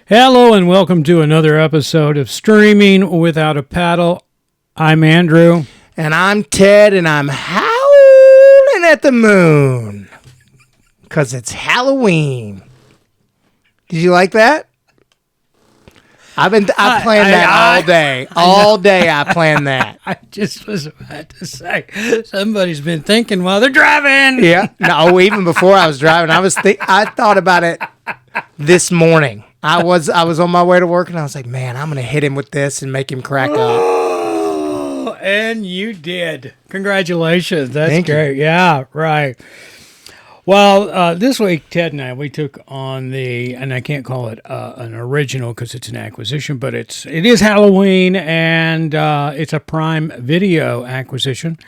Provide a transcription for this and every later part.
Hello and welcome to another episode of Streaming Without a Paddle. I'm Andrew. And I'm Ted, and I'm howling at the moon. Because it's Halloween. Did you like that? I planned that all day. All day I planned that. I just was about to say, somebody's been thinking while they're driving. Yeah. No, even before I was driving, I thought about it this morning. I was on my way to work, and I was like, man, I'm going to hit him with this and make him crack up. Oh, and you did. Congratulations. That's Thank great. you. Yeah, right. Well, this week, Ted and I, we took on and I can't call it an original because it's an acquisition, but it is Halloween, and it's a Prime Video acquisition,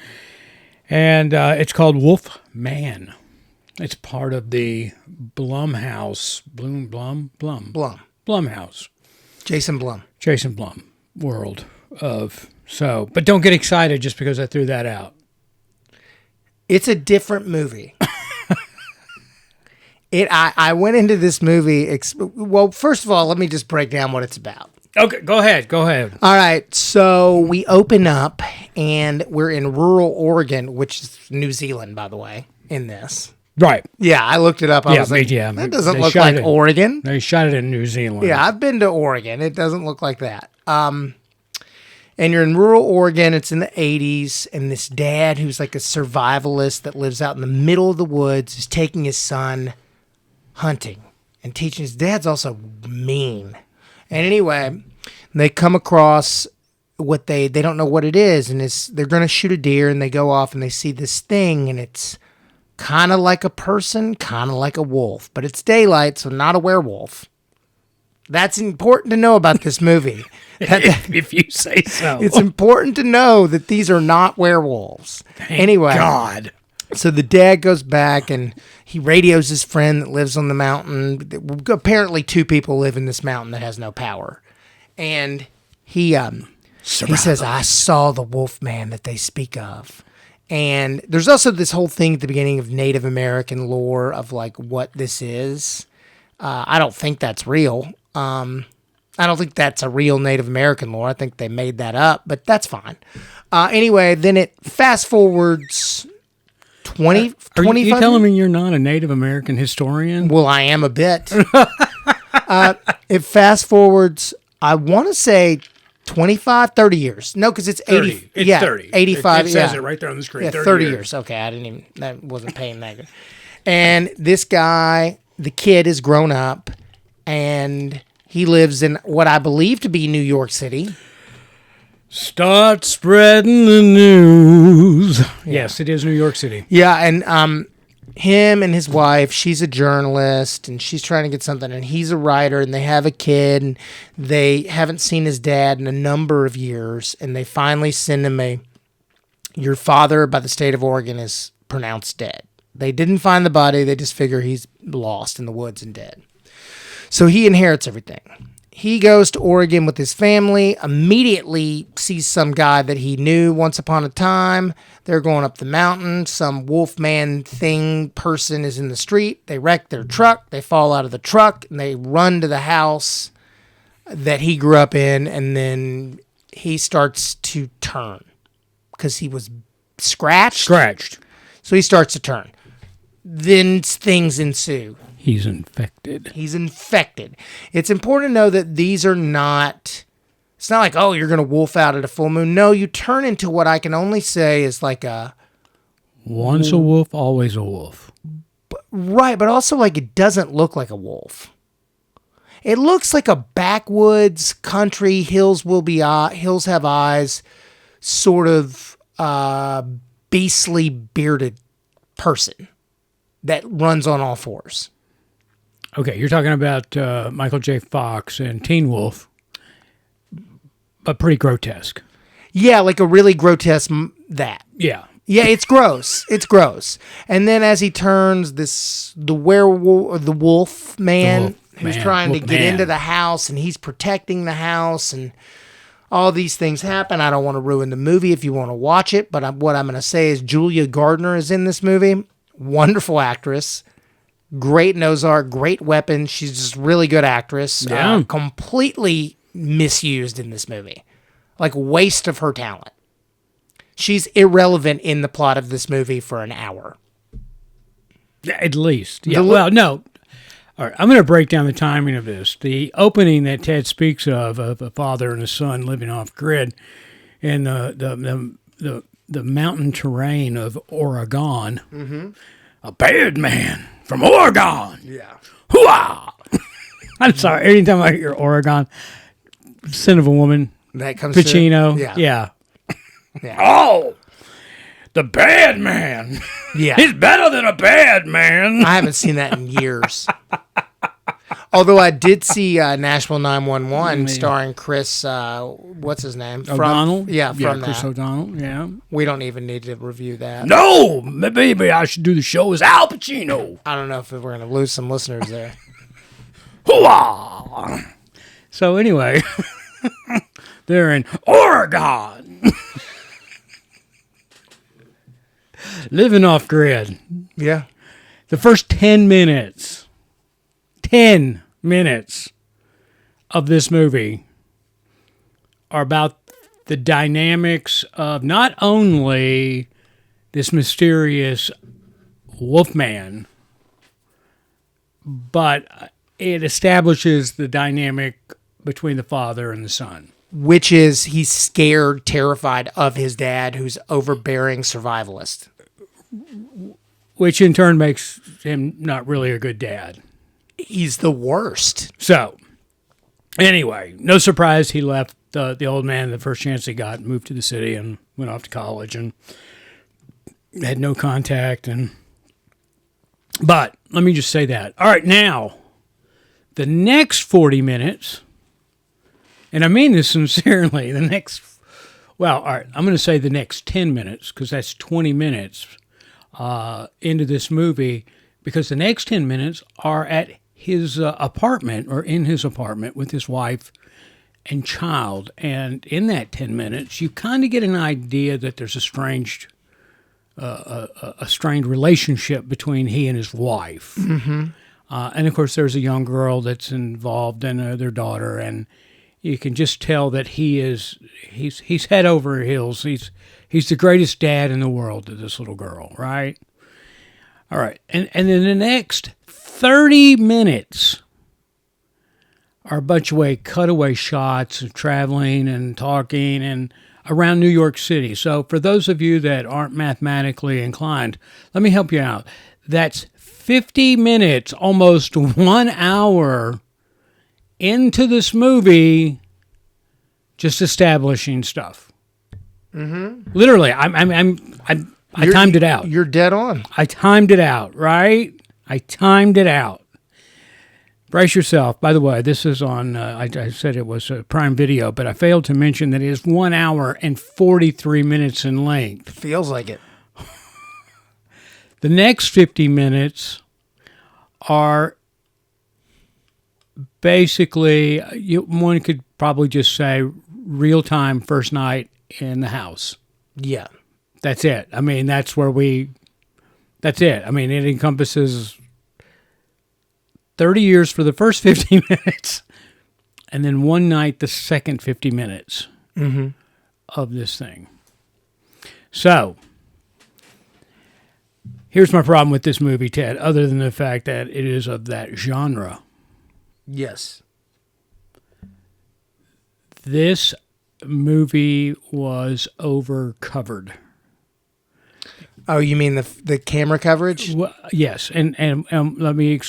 and it's called Wolf Man. It's part of the Blumhouse, Blumhouse. Jason Blum world of, but don't get excited just because I threw that out. It's a different movie. I went into this movie, well, first of all, let me just break down what it's about. Okay, go ahead. All right, so we open up, and we're in rural Oregon, which is New Zealand, by the way, in this. Right. Yeah, I looked it up. I was like, that doesn't look like Oregon. They shot it in New Zealand. Yeah, I've been to Oregon. It doesn't look like that. And you're in rural Oregon. It's in the 80s, and this dad who's like a survivalist that lives out in the middle of the woods is taking his son hunting and teaching. His dad's also mean. And anyway, they come across what they don't know what it is, and they're going to shoot a deer, and they go off and they see this thing, and it's kind of like a person, kind of like a wolf, but it's daylight, so not a werewolf. That's important to know about this movie. If you say so. It's important to know that these are not werewolves. Anyway, God. So the dad goes back and he radios his friend that lives on the mountain. Apparently 2 people live in this mountain that has no power. And he says, I saw the wolf man that they speak of. And there's also this whole thing at the beginning of Native American lore of like what this is. I don't think that's real. I don't think that's a real Native American lore. I think they made that up, but that's fine. Anyway, then it fast forwards 20, 25 Are you telling me you're not a Native American historian? Well, I am a bit. It fast forwards, I want to say 25, 30 years. No, because it's 30. 80. It's yeah, 30. 85. It says it right there on the screen. Yeah, 30 years. Okay, that wasn't paying that good. And this guy, the kid is grown up, and he lives in what I believe to be New York City. Start spreading the news. Yes, it is New York City. Yeah, and him and his wife, she's a journalist, and she's trying to get something, and he's a writer, and they have a kid, and they haven't seen his dad in a number of years, and they finally send him your father by the state of Oregon is pronounced dead. They didn't find the body, they just figure he's lost in the woods and dead. So he inherits everything. He goes to Oregon with his family, immediately sees some guy that he knew once upon a time. They're going up the mountain. Some wolfman person is in the street. They wreck their truck. They fall out of the truck, and they run to the house that he grew up in, and then he starts to turn because he was scratched. So he starts to turn. Then things ensue. He's infected. It's important to know that these are not, it's not like, oh, you're going to wolf out at a full moon. No, you turn into what I can only say is like once a wolf, always a wolf. Right, but also like it doesn't look like a wolf. It looks like a backwoods country, hills have eyes, sort of beastly bearded person that runs on all fours. Okay, you're talking about Michael J. Fox and Teen Wolf, but pretty grotesque. Yeah, like a really grotesque that. Yeah. Yeah, it's gross. And then as he turns, the wolf man who's trying to get into the house, and he's protecting the house, and all these things happen. I don't want to ruin the movie if you want to watch it, but what I'm going to say is Julia Garner is in this movie. Wonderful actress. Great in Ozark, great weapon. She's just really good actress. Yeah. Completely misused in this movie. Like, waste of her talent. She's irrelevant in the plot of this movie for an hour. At least. Yeah. Well, no. All right, I'm going to break down the timing of this. The opening that Ted speaks of a father and a son living off grid in the mountain terrain of Oregon. Mm-hmm. A bad man from Oregon. Yeah. Hooah! I'm sorry. Anytime I hear Oregon, Sin of a Woman, That comes Pacino. to, Yeah. Yeah. Oh, the bad man. Yeah. He's better than a bad man. I haven't seen that in years. Although I did see Nashville 911 starring Chris, what's his name? O'Donnell? From Chris that. O'Donnell, yeah. We don't even need to review that. No, maybe I should do the show as Al Pacino. I don't know if we're going to lose some listeners there. Hooah! So anyway, they're in Oregon. Living off grid. Yeah. The first 10 minutes of this movie are about the dynamics of not only this mysterious Wolfman, but it establishes the dynamic between the father and the son. Which is he's scared, terrified of his dad, who's overbearing survivalist. Which in turn makes him not really a good dad. He's the worst. So, anyway, no surprise he left the old man the first chance he got, moved to the city and went off to college and had no contact. But let me just say that. All right, now, the next 40 minutes, and I mean this sincerely, all right, I'm going to say the next 10 minutes because that's 20 minutes into this movie, because the next 10 minutes are at his apartment or in his apartment with his wife and child. And in that 10 minutes, you kind of get an idea that there's a strained relationship between he and his wife. Mm-hmm. And of course, there's a young girl that's involved and their daughter. And you can just tell that he's head over heels. He's the greatest dad in the world to this little girl, right? All right. And then the next 30 minutes are a bunch of cutaway shots of traveling and talking and around New York City. So for those of you that aren't mathematically inclined, let me help you out. That's 50 minutes, almost 1 hour into this movie, just establishing stuff. Mm-hmm. Literally, I timed it out. You're dead on. I timed it out, right? I timed it out. Brace yourself. By the way, this is on, I said it was a Prime Video, but I failed to mention that it is 1 hour and 43 minutes in length. Feels like it. The next 50 minutes are basically, one could probably just say real-time first night in the house. Yeah. That's it. I mean, that's it. I mean, it encompasses 30 years for the first 50 minutes, and then one night, the second 50 minutes of this thing. So, here's my problem with this movie, Ted, other than the fact that it is of that genre. Yes. This movie was over-covered. Oh, you mean the camera coverage? Well, yes, and let me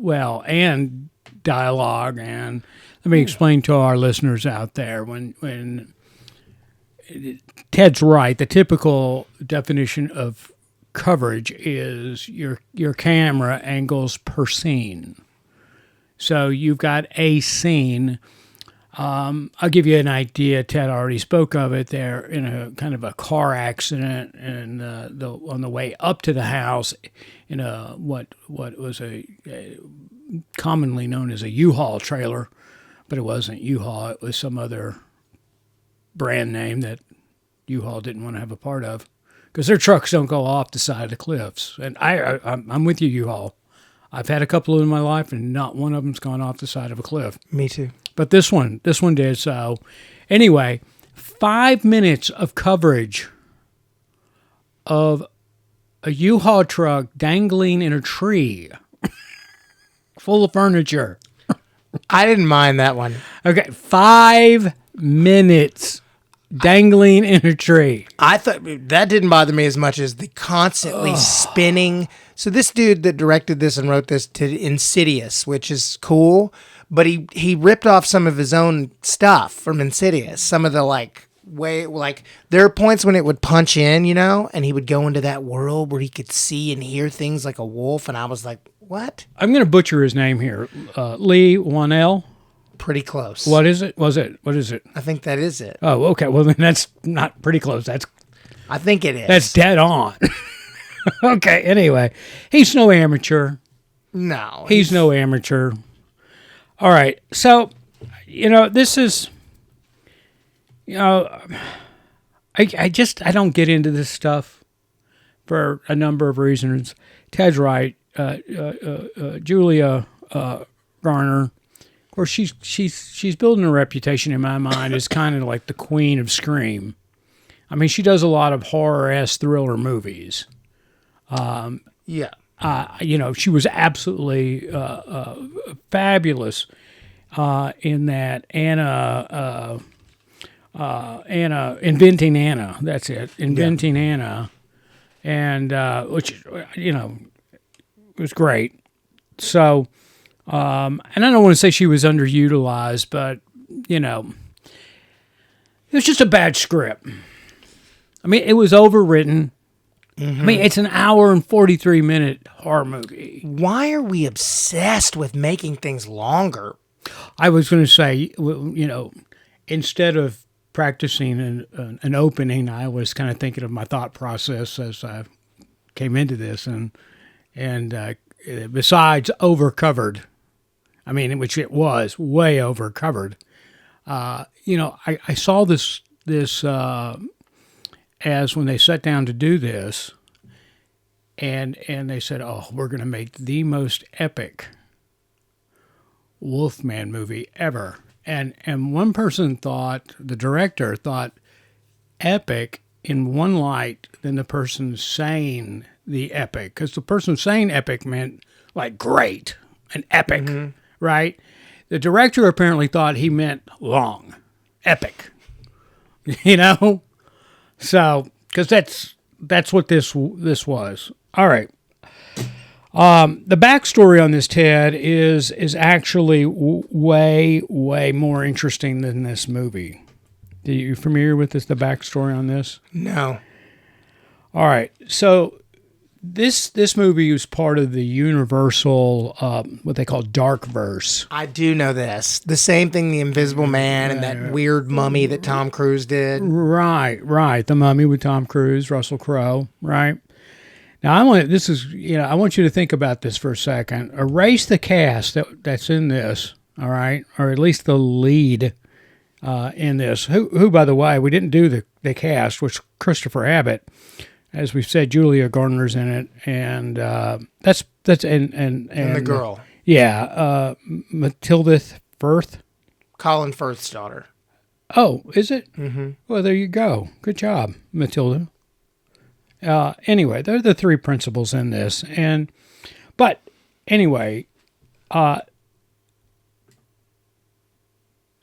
and dialogue, and let me explain to our listeners out there when Ted's right. The typical definition of coverage is your camera angles per scene. So you've got a scene. I'll give you an idea. Ted already spoke of it. They're in a kind of a car accident, and on the way up to the house in a what was a commonly known as a U-Haul trailer, but it wasn't U-Haul. It was some other brand name that U-Haul didn't want to have a part of, because their trucks don't go off the side of the cliffs. And I'm with you, U-Haul. I've had a couple in my life, and not one of them's gone off the side of a cliff. Me too. But this one did. So anyway, 5 minutes of coverage of a U-Haul truck dangling in a tree full of furniture. I didn't mind that one. Okay, 5 minutes dangling in a tree. I thought that didn't bother me as much as the constantly spinning. So this dude that directed this and wrote this to Insidious, which is cool, but he ripped off some of his own stuff from Insidious. Some of the there are points when it would punch in, and he would go into that world where he could see and hear things like a wolf, and I was like, what? I'm going to butcher his name here. Lee Wanell. Pretty close. What is it? What is it? I think that is it. Oh, okay. Well, then that's not pretty close. I think it is. That's dead on. Okay. Anyway, he's no amateur. No. He's no amateur. All right. So, this is, I don't get into this stuff for a number of reasons. Ted's right. Julia Garner, of course, she's building a reputation in my mind as kind of like the queen of Scream. I mean, she does a lot of horror-esque thriller movies. Yeah. She was absolutely fabulous in that Anna, Inventing Anna. That's it, Inventing Anna, and which was great. So, and I don't want to say she was underutilized, but it was just a bad script. I mean, it was overwritten. Mm-hmm. I mean, it's an hour and 43-minute horror movie. Why are we obsessed with making things longer? I was going to say, instead of practicing an opening, I was kind of thinking of my thought process as I came into this, and besides overcovered, I mean, which it was way overcovered. I saw this as when they sat down to do this, and they said, "Oh, we're going to make the most epic Wolfman movie ever." And one person thought, the director thought, epic in one light than the person saying the epic, because the person saying epic meant like great and epic, right? The director apparently thought he meant long, epic, So, because that's what this was. All right. The backstory on this, Ted, is actually way more interesting than this movie. Are you familiar with the backstory on this? No. All right. So this movie was part of the Universal, what they call Darkverse. I do know this. The same thing, the Invisible Man and that weird mummy that Tom Cruise did. Right. The Mummy with Tom Cruise, Russell Crowe, right? Now, I want you to think about this for a second. Erase the cast that's in this, all right, or at least the lead in this. Who, by the way, we didn't do the cast, which Christopher Abbott, as we've said, Julia Garner's in it, and that's and the girl, Matilda Firth, Colin Firth's daughter. Oh, is it? Mm-hmm. Well, there you go. Good job, Matilda. Anyway, they're the three principals in this, but anyway,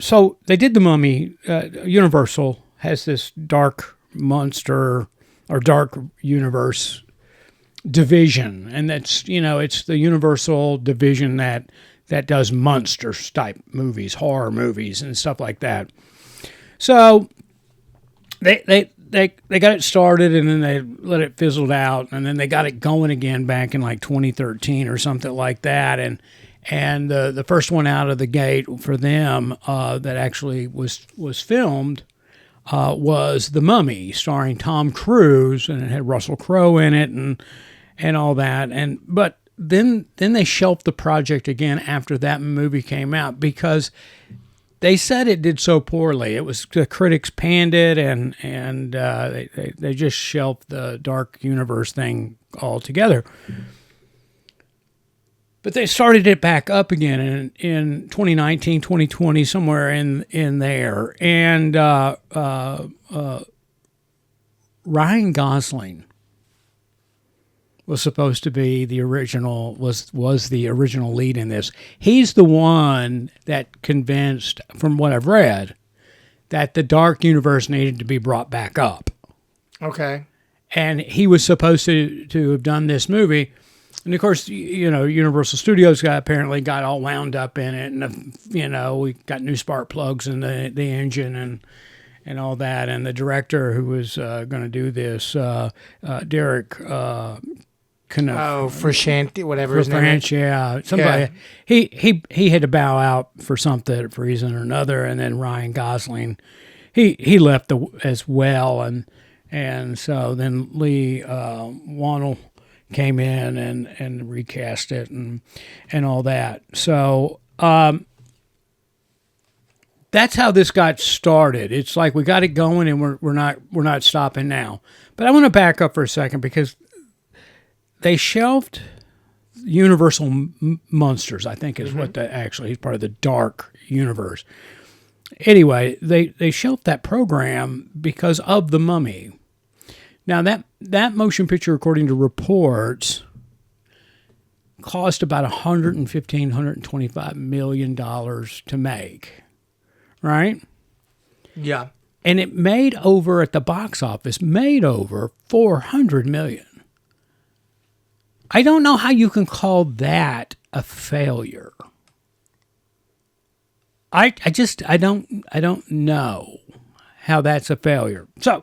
so they did the Mummy. Universal has this dark monster or dark universe division, and that's it's the Universal division that does monsters type movies, horror movies, and stuff like that. So they got it started, and then they let it fizzled out, and then they got it going again back in like 2013 or something like that. And the first one out of the gate for them that actually was filmed was The Mummy, starring Tom Cruise, and it had Russell Crowe in it and all that. But then they shelved the project again after that movie came out because they said it did so poorly. It was the critics panned it, and they just shelved the Dark Universe thing altogether. But they started it back up again in 2019, 2020, somewhere in there. And Ryan Gosling was supposed to be the original, was the original lead in this. He's the one that convinced, from what I've read, that the Dark Universe needed to be brought back up. Okay. And he was supposed to have done this movie. And of course, Universal Studios apparently got all wound up in it, and we got new spark plugs in the engine and all that. And the director who was going to do this, Derek Frusciante, whatever his name is. Yeah, somebody. Yeah. He had to bow out for something, for reason or another, and then Ryan Gosling, he left as well, and so then Lee Wannell came in and recast it and all that. So that's how this got started. It's like we got it going and we're not stopping now. But I want to back up for a second because they shelved Universal Monsters, I think is what he's part of the Dark Universe. Anyway, they shelved that program because of The Mummy. Now, that motion picture, according to reports, cost about $125 million to make, right? Yeah. And it made over, at the box office, $400 million. I don't know how you can call that a failure. I don't know how that's a failure. So,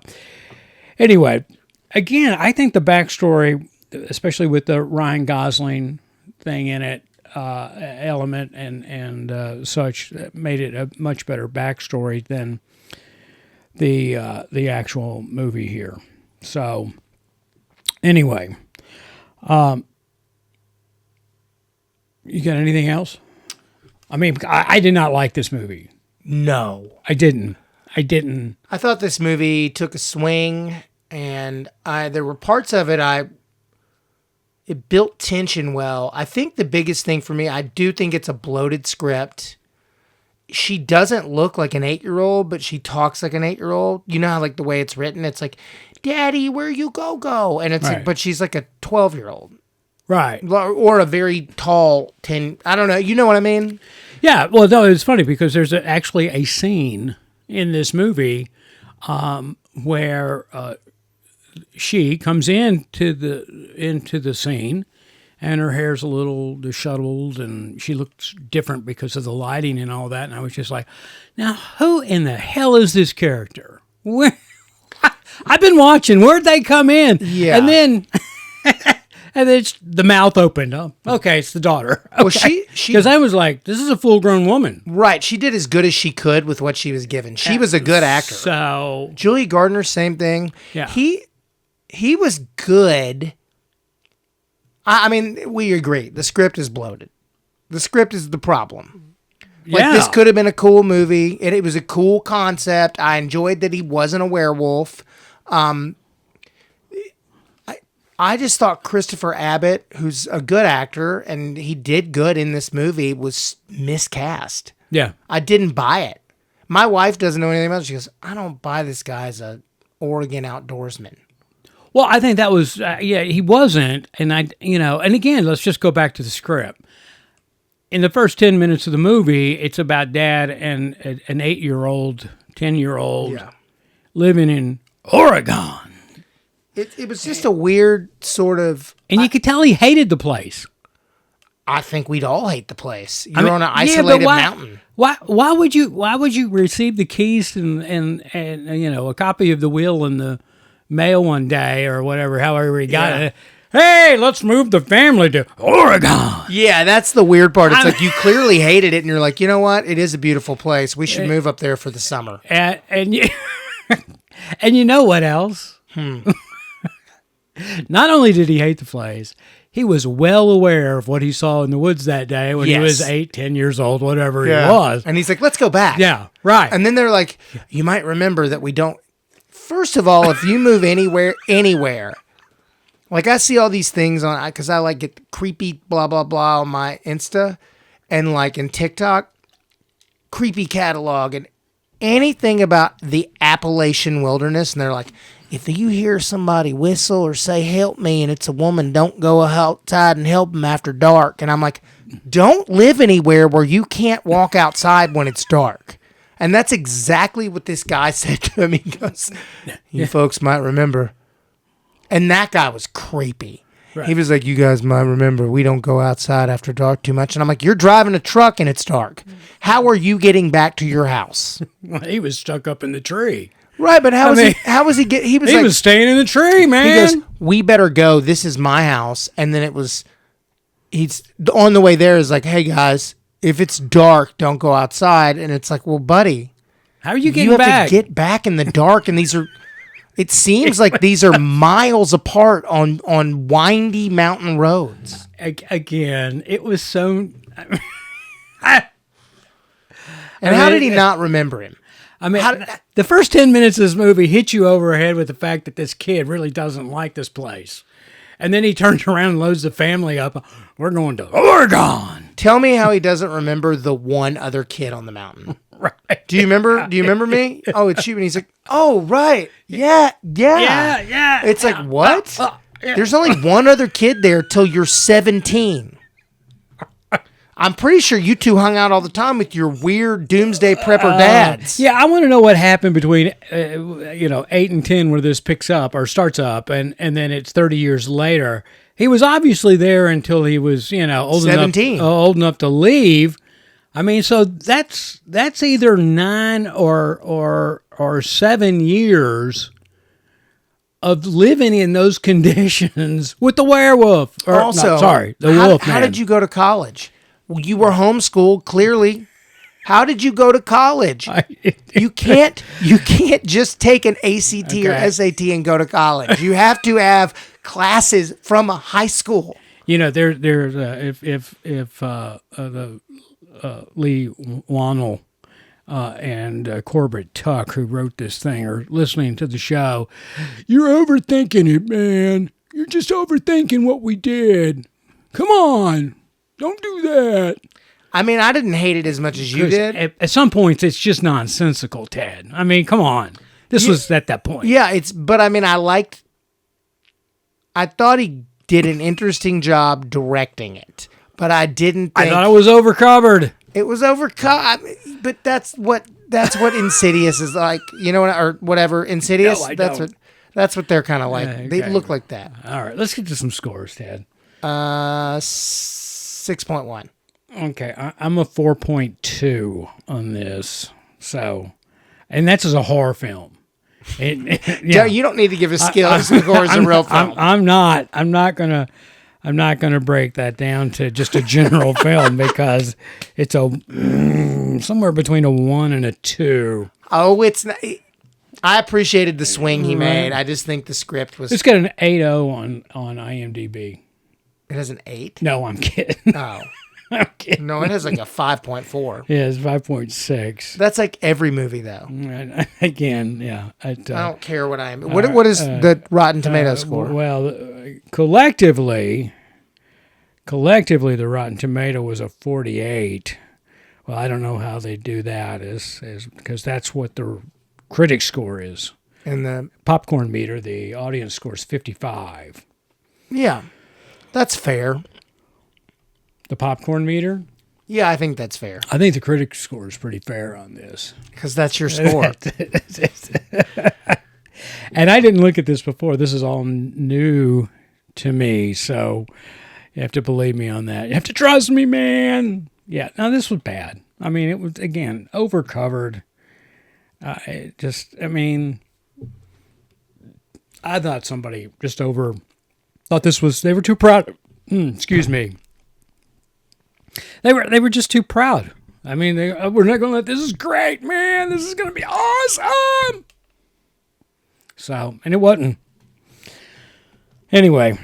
anyway, again, I think the backstory, especially with the Ryan Gosling thing in it, element and such, made it a much better backstory than the actual movie here. So, anyway, you got anything else? I mean, I did not like this movie. No, I didn't. I thought this movie took a swing, and there were parts of it it built tension well. I think the biggest thing for me, I do think it's a bloated script. She doesn't look like an 8-year-old, but she talks like an 8-year-old. You know how like the way it's written, it's like, "Daddy, where you go?" And it's right. like, but she's like a 12-year-old. Right. Or a very tall 10, I don't know. You know what I mean? Yeah. Well, no, it's funny because there's actually a scene in this movie where she comes into the scene and her hair's a little disheveled and she looks different because of the lighting and all that. And I was just like, now who in the hell is this character? Where? I've been watching. Where'd they come in? Yeah. And then... And then the mouth opened. Oh, okay, it's the daughter. Okay. Well, she because I was like, this is a full-grown woman. Right. She did as good as she could with what she was given. She was a good actor. So Julia Garner, same thing. Yeah. He was good. I mean, we agree. The script is bloated. The script is the problem. Like, this could have been a cool movie. It was a cool concept. I enjoyed that he wasn't a werewolf. I just thought Christopher Abbott, who's a good actor, and he did good in this movie, was miscast. Yeah. I didn't buy it. My wife doesn't know anything about it. She goes, I don't buy this guy as a Oregon outdoorsman. Well, I think that was, he wasn't. And and again, let's just go back to the script. In the first 10 minutes of the movie, it's about dad and an 8-year-old, 10-year-old living in Oregon. It was just a weird sort of... And you could tell he hated the place. I think we'd all hate the place. You're on an isolated mountain. Why would you receive the keys and a copy of the will in the mail one day or whatever, however he got it? Hey, let's move the family to Oregon. Yeah, that's the weird part. It's like you clearly hated it and you're like, you know what? It is a beautiful place. We should move up there for the summer. And you know what else? Not only did he hate the place, he was well aware of what he saw in the woods that day when he was 8, 10 years old, whatever he was. And he's like, let's go back. Yeah, right. And then they're like, you might remember that we don't... First of all, if you move anywhere, Like, I see all these things on, because I like get creepy blah, blah, blah on my Insta and like in TikTok, creepy catalog and anything about the Appalachian wilderness. And they're like, if you hear somebody whistle or say, help me, and it's a woman, don't go outside and help them after dark. And I'm like, don't live anywhere where you can't walk outside when it's dark. And that's exactly what this guy said to me. He goes, you folks might remember. And that guy was creepy. Right. He was like, you guys might remember, we don't go outside after dark too much. And I'm like, you're driving a truck and it's dark. How are you getting back to your house? Well, he was stuck up in the tree. Right, but how was he get? He was staying in the tree, man. He goes, we better go. This is my house. And then he's on the way there is like, hey guys, if it's dark, don't go outside. And it's like, well, buddy, how are you getting back? You have to get back in the dark. And it seems like these are miles apart on windy mountain roads. Again, it was so. How did he not remember him? I mean, the first 10 minutes of this movie hit you over the head with the fact that this kid really doesn't like this place. And then he turns around and loads the family up. We're going to Oregon. Tell me how he doesn't remember the one other kid on the mountain. Right. Do you remember me? Oh, it's you. And he's like, oh, right. Yeah. It's like, what? There's only one other kid there till you're 17. I'm pretty sure you two hung out all the time with your weird doomsday prepper dads. Yeah, I want to know what happened between 8 and 10 where this picks up or starts up, and then it's 30 years later. He was obviously there until he was old 17. enough to leave. I mean, so that's either 9 or 7 years of living in those conditions with the werewolf. The wolf. How did you go to college? Well, you were homeschooled, clearly. How did you go to college? You can't just take an ACT or SAT and go to college. You have to have classes from a high school. There's if the Lee Wannell and Corbett Tuck, who wrote this thing, are listening to the show, you're overthinking it, man. You're just overthinking what we did. Come on. Don't do that. I mean, I didn't hate it as much as you did. At some points, it's just nonsensical, Ted. I mean, come on. This was at that point. Yeah, but I mean, I thought he did an interesting job directing it, but I didn't think. I thought it was overcovered. It was overcovered, but that's what Insidious is like, or whatever. Insidious, no, that's what they're kind of like. Okay. They look like that. All right, let's get to some scores, Ted. 6.1. Okay, I'm a 4.2 on this. So, and that's as a horror film. You don't need to give a score as a real film. I'm not gonna break that down to just a general film because it's somewhere between a 1 and a 2. Oh, it's not. I appreciated the swing he made. I just think the script was. It's got an 8.0 on IMDb. It has an 8? No, I'm kidding. Oh. I'm kidding. No, it has like a 5.4. Yeah, it's 5.6. That's like every movie, though. Again, yeah. I don't care what I am. What is the Rotten Tomatoes score? Well, collectively, the Rotten Tomato was a 48. Well, I don't know how they do that, is because that's what the critic score is. And the popcorn meter, the audience score is 55. Yeah. That's fair. The popcorn meter? Yeah, I think that's fair. I think the critic score is pretty fair on this. Because that's your score. And I didn't look at this before. This is all new to me, so you have to believe me on that. You have to trust me, man. Yeah, no, this was bad. I mean, it was, again, overcovered. I thought somebody just thought this was, they were too proud. Excuse me. They were just too proud. I mean, we're not going to this is great, man. This is going to be awesome. So, and it wasn't. Anyway,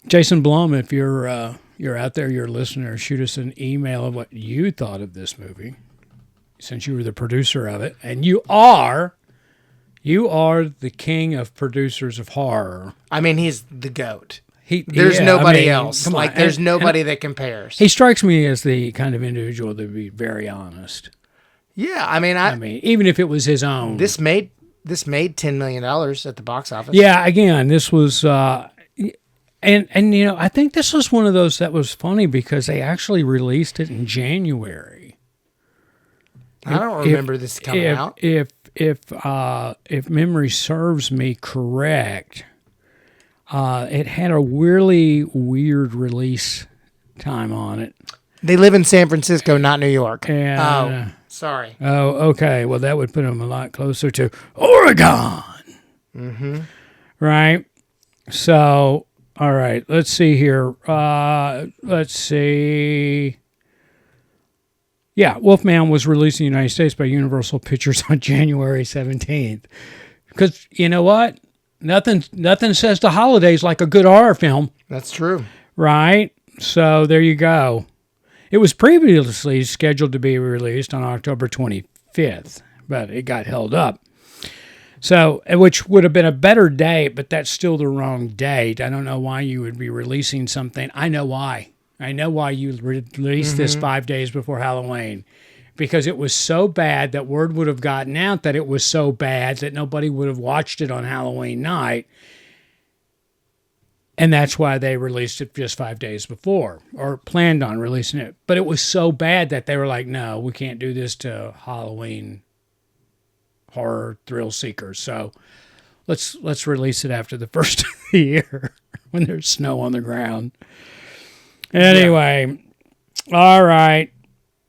Jason Blum, if you're out there, you're a listener, shoot us an email of what you thought of this movie, since you were the producer of it, and you are You are the king of producers of horror. I mean, he's the GOAT. There's There's nobody else. Like, there's nobody that compares. He strikes me as the kind of individual that would be very honest. Yeah, I mean, even if it was his own. This made $10 million at the box office. Yeah, again, this was, and you know, I think this was one of those that was funny because they actually released it in January. I don't remember this coming out. If memory serves me correct, it had a really weird release time on it. They live in San Francisco, not New York. And, sorry. Oh, okay. Well, that would put them a lot closer to Oregon. Mm-hmm. Right? So, all right. Let's see here. Let's see. Yeah, Wolfman was released in the United States by Universal Pictures on January 17th. Because, you know what? Nothing says the holidays like a good horror film. That's true. Right? So, there you go. It was previously scheduled to be released on October 25th, but it got held up. So, which would have been a better date, but that's still the wrong date. I don't know why you would be releasing something. I know why. I know why you released this 5 days before Halloween. Because it was so bad that word would have gotten out that it was so bad that nobody would have watched it on Halloween night. And that's why they released it just 5 days before, or planned on releasing it. But it was so bad that they were like, no, we can't do this to Halloween horror thrill seekers. So let's release it after the first of the year when there's snow on the ground. Anyway, all right.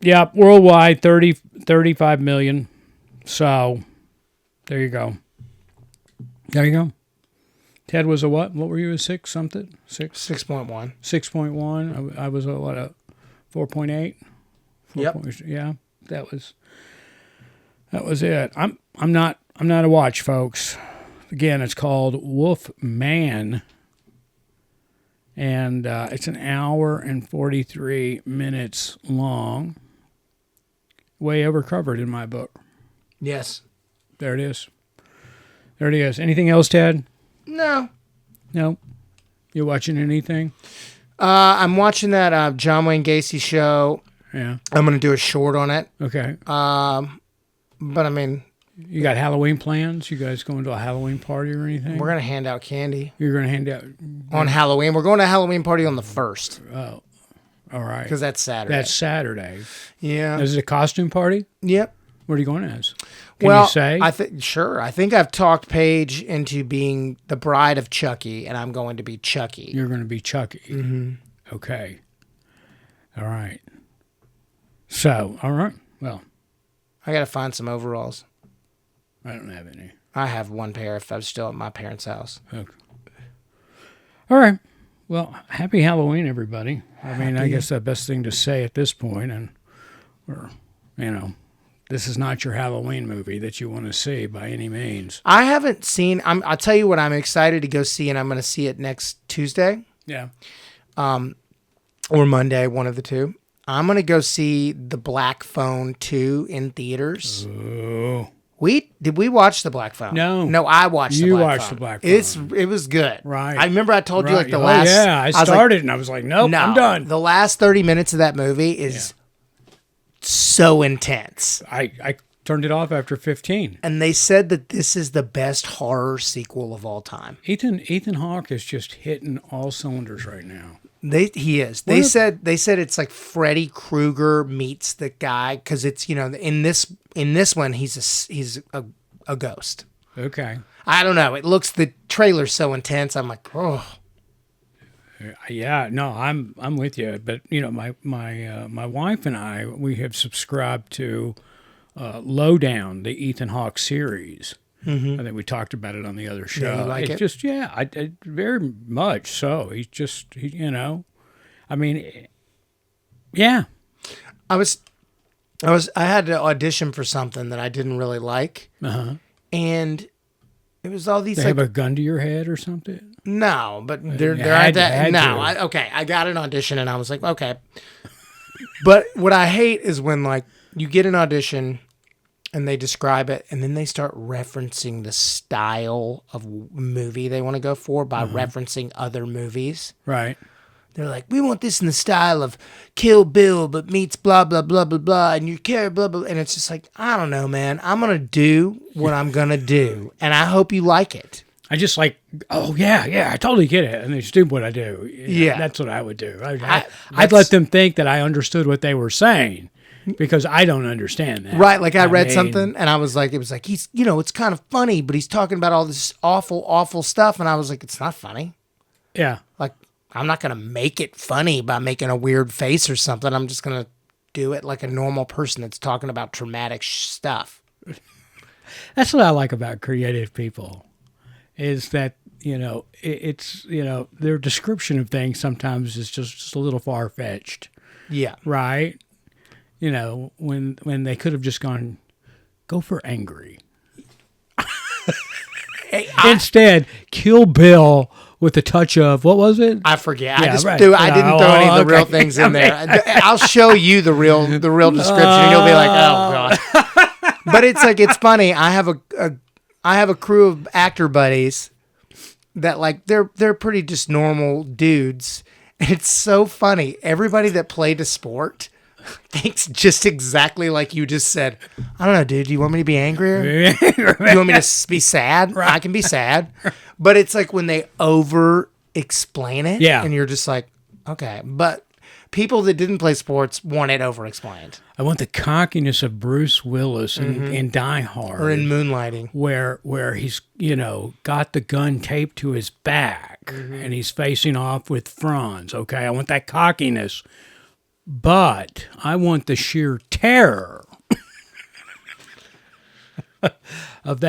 Yep, worldwide, 35 million. So there you go. There you go. Ted was a what? What were you, a 6 something? 6.1. 6.1. I was a 4.8? Yep. Yeah, that was it. I'm not a watch, folks. Again, it's called Wolfman. And it's an hour and 43 minutes long. Way over covered in my book. Yes. There it is. There it is. Anything else, Ted? No. No. You watching anything? I'm watching that John Wayne Gacy show. Yeah. I'm going to do a short on it. Okay. But I mean, you got Halloween plans? You guys going to a Halloween party or anything? we're going to hand out candy You're going to hand out on Halloween. We're going to a Halloween party on the 1st Oh, all right. because that's Saturday. That's Saturday. Yeah. Is it a costume party? Yep. What are you going as? Can Well, you say? Sure. I think I've talked Paige into being the bride of Chucky, and I'm going to be Chucky. You're going to be Chucky. Mm-hmm. Okay. All right. So, all right. Well, I got to find some overalls. I don't have any. I have one pair if I was still at my parents' house. Okay. All right. Well, happy Halloween, everybody. I mean, I guess the best thing to say at this point, and or this is not your Halloween movie that you want to see by any means. I haven't seen. I'll tell you what I'm excited to go see, and I'm going to see it next Tuesday. Yeah. Or Monday, one of the two. I'm going to go see The Black Phone 2 in theaters. Oh. Did we watch The Black Phone? No, I watched The Black Phone. You watched The Black Phone. It was good. Right. I remember I told you like the Oh, last. yeah, I started and I was like, nope, I'm done. The last 30 minutes of that movie is so intense. I turned it off after 15. And they said that this is the best horror sequel of all time. Ethan Hawke is just hitting all cylinders right now. He is. They said it's like Freddy Krueger meets the guy because it's in this one he's a ghost. Okay. I don't know. The trailer's so intense. I'm like, oh. Yeah, no, I'm with you. But my wife and I, we have subscribed to Lowdown, the Ethan Hawke series. Mm-hmm. I think we talked about it on the other show. Yeah, you like it? Just I very much so. He's just I mean, yeah. I had to audition for something that I didn't really like, and it was all these. They have a gun to your head or something. No, but they're had at that. No, I got an audition and I was like, okay. But what I hate is when like you get an audition and they describe it, and then they start referencing the style of movie they want to go for by referencing other movies. Right. They're like, we want this in the style of Kill Bill, but meets blah, blah, blah, blah, blah, and you care, blah, blah. And it's just like, I don't know, man. I'm going to do what I'm going to do, and I hope you like it. I just like, oh, yeah, I totally get it. And they just do what I do. Yeah. That's what I would do. I'd let them think that I understood what they were saying because I don't understand that. Right, like I read something, and I was like, it was like, he's, it's kind of funny, but he's talking about all this awful, awful stuff, and I was like, it's not funny. Yeah. Like, I'm not going to make it funny by making a weird face or something. I'm just going to do it like a normal person that's talking about traumatic stuff. That's what I like about creative people is that, it's, their description of things sometimes is just a little far-fetched. Yeah. Right? When they could have just go for angry. Instead, Kill Bill with a touch of, what was it? I forget. Yeah, I didn't throw any of the real things in there. I'll show you the real description, and you'll be like, oh god. But it's like, it's funny. I have a crew of actor buddies that like they're pretty just normal dudes. And it's so funny. Everybody that played a sport thinks just exactly like you just said. I don't know, dude. Do you want me to be angrier? Do you want me to be sad? Right. I can be sad. But it's like when they over explain it. Yeah. And you're just like, okay. But people that didn't play sports want it over explained. I want the cockiness of Bruce Willis in Die Hard. Or in Moonlighting. Where he's, got the gun taped to his back and he's facing off with Franz. Okay. I want that cockiness. But I want the sheer terror of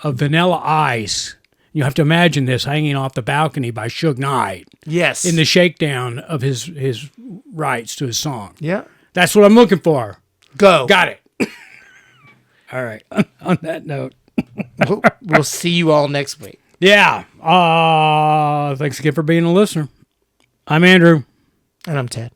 Vanilla Ice. You have to imagine this hanging off the balcony by Suge Knight. Yes. In the shakedown of his rights to his song. Yeah. That's what I'm looking for. Go. Got it. All right. On that note. We'll see you all next week. Yeah. Thanks again for being a listener. I'm Andrew. And I'm Ted.